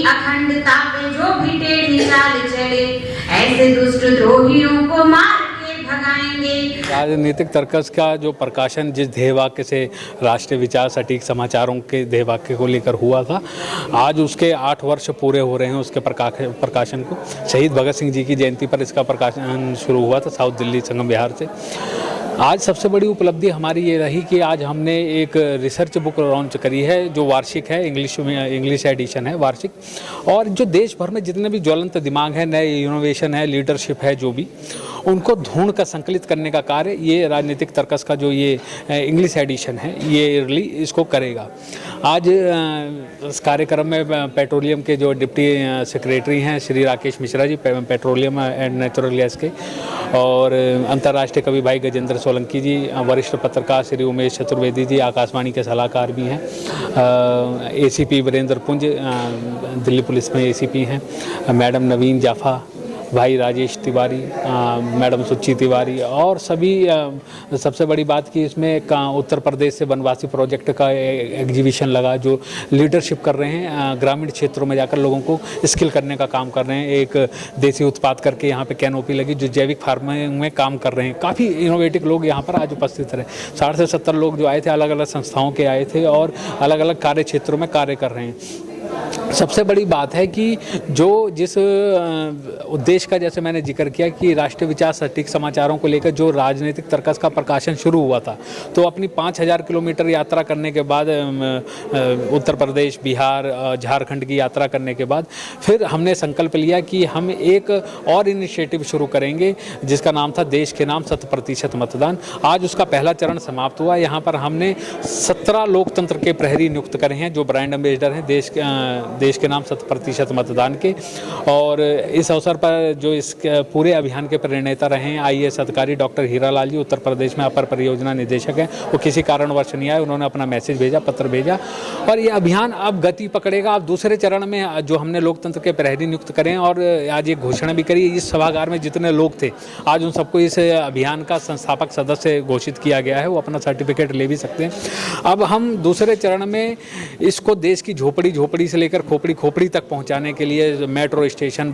अखंडता पे जो भी टेढ़ी चाल चले, ऐसे दुष्ट द्रोहियों को मार के भगाएंगे। राजनीतिक तर्कस का जो प्रकाशन जिस ध्येय वाक्य से राष्ट्रीय विचार सटीक समाचारों के ध्येय वाक्य को लेकर हुआ था, आज उसके 8 वर्ष पूरे हो रहे हैं उसके प्रकाशन को। शहीद भगत सिंह जी की जयंती पर इसका प्रकाशन शुरू हुआ था साउथ दिल्ली संगम विहार से। आज सबसे बड़ी उपलब्धि हमारी ये रही कि आज हमने एक रिसर्च बुक लॉन्च करी है जो वार्षिक है, इंग्लिश एडिशन है वार्षिक, और जो देश भर में जितने भी ज्वलंत दिमाग है, नए इनोवेशन है, लीडरशिप है, जो भी उनको ढूंढ कर संकलित करने का कार्य ये राजनीतिक तर्कस का जो ये इंग्लिश एडिशन है ये ईयरली इसको करेगा। आज इस कार्यक्रम में पेट्रोलियम के जो डिप्टी सेक्रेटरी हैं Shri Rakesh Mishra ji, petroleum and natural gas के, और अंतर्राष्ट्रीय कवि भाई गजेंद्र सोलंकी जी, वरिष्ठ पत्रकार श्री उमेश चतुर्वेदी जी, आकाशवाणी के सलाहकार भी हैं, एसीपी वीरेंद्र पुंज दिल्ली पुलिस में एसीपी हैं, मैडम नवीन जाफा, भाई राजेश तिवारी, मैडम सुच्ची तिवारी, और सभी। सबसे बड़ी बात कि इसमें उत्तर प्रदेश से वनवासी प्रोजेक्ट का एग्जीबिशन लगा जो लीडरशिप कर रहे हैं, ग्रामीण क्षेत्रों में जाकर लोगों को स्किल करने का काम कर रहे हैं। एक देसी उत्पाद करके यहाँ पे कैनोपी लगी जो जैविक फार्मिंग में काम कर रहे हैं। काफ़ी इनोवेटिव लोग यहाँ पर आज उपस्थित रहे। 60 से 70 लोग जो आए थे अलग अलग संस्थाओं के आए थे और अलग अलग कार्य क्षेत्रों में कार्य कर रहे हैं। सबसे बड़ी बात है कि जो जिस उद्देश्य का, जैसे मैंने जिक्र किया कि राष्ट्रीय विचार सटीक समाचारों को लेकर जो राजनीतिक तर्कस का प्रकाशन शुरू हुआ था, तो अपनी 5000 किलोमीटर यात्रा करने के बाद उत्तर प्रदेश, बिहार, झारखंड की यात्रा करने के बाद फिर हमने संकल्प लिया कि हम एक और इनिशिएटिव शुरू करेंगे जिसका नाम था देश के नाम 100% मतदान। आज उसका पहला चरण समाप्त हुआ। यहाँ पर हमने 17 लोकतंत्र के प्रहरी नियुक्त करे हैं जो ब्रांड एम्बेसडर हैं देश के नाम 100% मतदान के। और इस अवसर पर जो इस पूरे अभियान के प्रणेता रहे हैं IAS अधिकारी डॉक्टर हीरालाल जी, उत्तर प्रदेश में अपर परियोजना निदेशक हैं, वो किसी कारणवश नहीं आए, उन्होंने अपना मैसेज भेजा, पत्र भेजा, और ये अभियान अब गति पकड़ेगा। अब दूसरे चरण में जो हमने लोकतंत्र के प्रहरी नियुक्त करें, और आज ये घोषणा भी करी, इस सभागार में जितने लोग थे आज उन सबको इस अभियान का संस्थापक सदस्य घोषित किया गया है, वो अपना सर्टिफिकेट ले भी सकते हैं। अब हम दूसरे चरण में इसको देश की झोपड़ी से लेकर खोपड़ी तक पहुंचाने के लिए मेट्रो स्टेशन,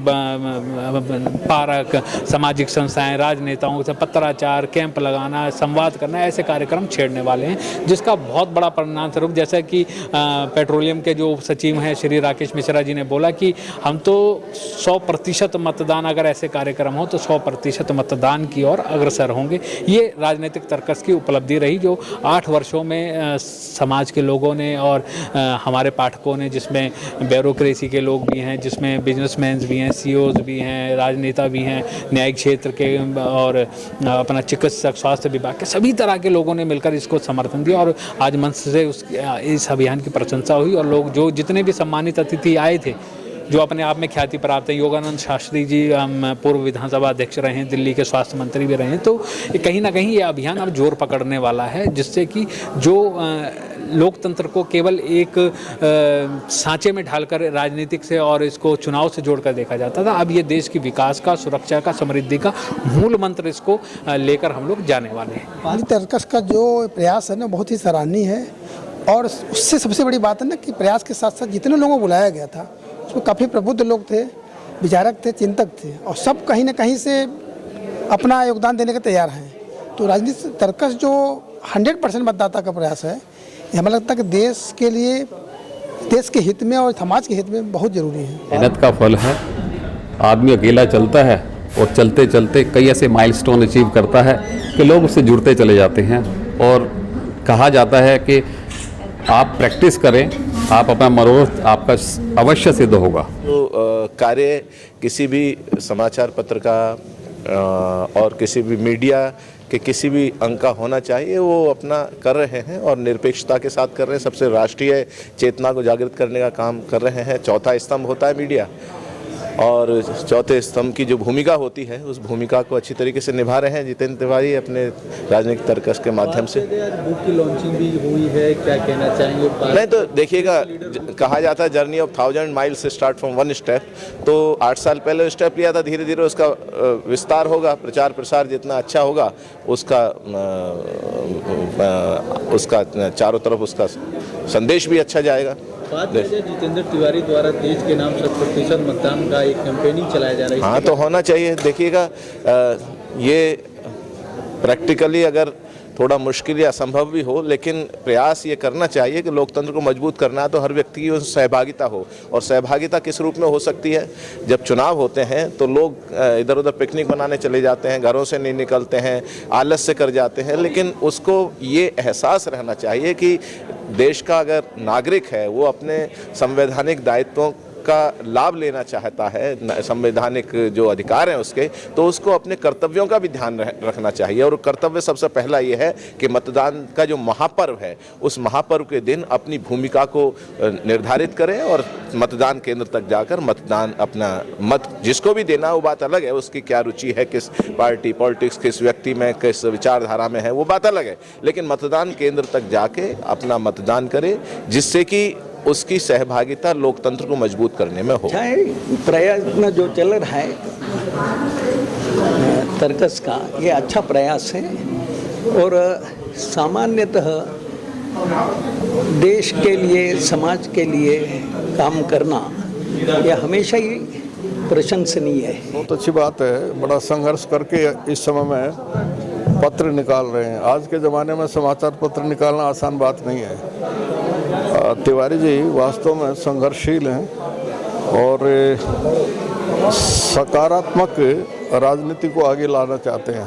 पार्क, सामाजिक संस्थाएं, राजनेताओं से पत्राचार, कैंप लगाना, संवाद करना, ऐसे कार्यक्रम छेड़ने वाले हैं, जिसका बहुत बड़ा परिणाम स्वरूप, जैसा कि पेट्रोलियम के जो सचिव हैं श्री राकेश मिश्रा जी ने बोला कि हम तो 100% मतदान, अगर ऐसे कार्यक्रम हो तो 100% मतदान की ओर अग्रसर होंगे। ये राजनीतिक तर्कस की उपलब्धि रही जो 8 वर्षों में समाज के लोगों ने और हमारे पाठकों ने, जिसमें ब्यूरोक्रेसी के लोग भी हैं, जिसमें बिजनेसमैन भी हैं, CEOs भी हैं, राजनेता भी हैं, न्यायिक क्षेत्र के और अपना चिकित्सक, स्वास्थ्य विभाग के सभी तरह के लोगों ने मिलकर इसको समर्थन दिया। और आज मंच से इस अभियान की प्रशंसा हुई, और लोग जो जितने भी सम्मानित अतिथि आए थे जो अपने आप में ख्याति प्राप्त है, योगानंद शास्त्री जी पूर्व विधानसभा अध्यक्ष रहे हैं, दिल्ली के स्वास्थ्य मंत्री भी रहे हैं, तो कहीं ना कहीं ये अभियान अब जोर पकड़ने वाला है, जिससे कि जो लोकतंत्र को केवल एक सांचे में ढालकर राजनीतिक से और इसको चुनाव से जोड़कर देखा जाता था, अब ये देश की विकास का, सुरक्षा का, समृद्धि का मूल मंत्र इसको लेकर हम लोग जाने वाले हैं। तर्कस का जो प्रयास है ना बहुत ही सराहनीय है, और उससे सबसे बड़ी बात है ना कि प्रयास के साथ साथ जितने लोगों को बुलाया गया था उसमें काफ़ी प्रबुद्ध लोग थे, विचारक थे, चिंतक थे, और सब कहीं ना कहीं से अपना योगदान देने के तैयार हैं। तो राजनीतिक तर्कस जो 100% मतदाता का प्रयास है, ये हमें लगता है कि देश के लिए, देश के हित में और समाज के हित में बहुत ज़रूरी है। मेहनत का फल है। आदमी अकेला चलता है और चलते चलते कई ऐसे माइलस्टोन अचीव करता है कि लोग उससे जुड़ते चले जाते हैं, और कहा जाता है कि आप प्रैक्टिस करें, आप अपना मनोरथ आपका अवश्य सिद्ध होगा। तो कार्य किसी भी समाचार पत्र का और किसी भी मीडिया के किसी भी अंग का होना चाहिए, वो अपना कर रहे हैं और निरपेक्षता के साथ कर रहे हैं। सबसे राष्ट्रीय चेतना को जागृत करने का काम कर रहे हैं। चौथा स्तंभ होता है मीडिया, और चौथे स्तंभ की जो भूमिका होती है उस भूमिका को अच्छी तरीके से निभा रहे हैं जितेंद्र तिवारी अपने राजनीतिक तर्कस के माध्यम से। बुक की लॉन्चिंग भी हुई है, क्या कहना चाहेंगे? नहीं तो देखिएगा, कहा जाता है journey of 1000 miles start from 1 step. तो 8 साल पहले स्टेप लिया था, धीरे धीरे उसका विस्तार होगा, प्रचार प्रसार जितना अच्छा होगा उसका चारों तरफ उसका संदेश भी अच्छा जाएगा। बात की जाए जितेंद्र तिवारी द्वारा देश के नाम 100% मतदान का एक कैंपेनिंग चलाया जा रहा है। हाँ, तो होना चाहिए। देखिएगा, ये प्रैक्टिकली अगर थोड़ा मुश्किल या असंभव भी हो, लेकिन प्रयास ये करना चाहिए कि लोकतंत्र को मजबूत करना है तो हर व्यक्ति की उसमें सहभागिता हो। और सहभागिता किस रूप में हो सकती है? जब चुनाव होते हैं तो लोग इधर उधर पिकनिक मनाने चले जाते हैं, घरों से नहीं निकलते हैं, आलस से कर जाते हैं, लेकिन उसको ये एहसास रहना चाहिए कि देश का अगर नागरिक है वो अपने संवैधानिक दायित्वों का लाभ लेना चाहता है, संवैधानिक जो अधिकार हैं उसके, तो उसको अपने कर्तव्यों का भी ध्यान रखना चाहिए। और कर्तव्य सबसे पहला ये है कि मतदान का जो महापर्व है उस महापर्व के दिन अपनी भूमिका को निर्धारित करें और मतदान केंद्र तक जाकर मतदान अपना मत जिसको भी देना वो बात अलग है, उसकी क्या रुचि है, किस पार्टी पॉलिटिक्स, किस व्यक्ति में, किस विचारधारा में है, वो बात अलग है, लेकिन मतदान केंद्र तक जाके अपना मतदान करे जिससे कि उसकी सहभागिता लोकतंत्र को मजबूत करने में हो। प्रयत्न जो चल रहा है तर्कस का, ये अच्छा प्रयास है और सामान्यतः देश के लिए, समाज के लिए काम करना यह हमेशा ही प्रशंसनीय है। बहुत अच्छी बात है। बड़ा संघर्ष करके इस समय में पत्र निकाल रहे हैं। आज के ज़माने में समाचार पत्र निकालना आसान बात नहीं है। तिवारी जी वास्तव में संघर्षशील हैं और सकारात्मक राजनीति को आगे लाना चाहते हैं।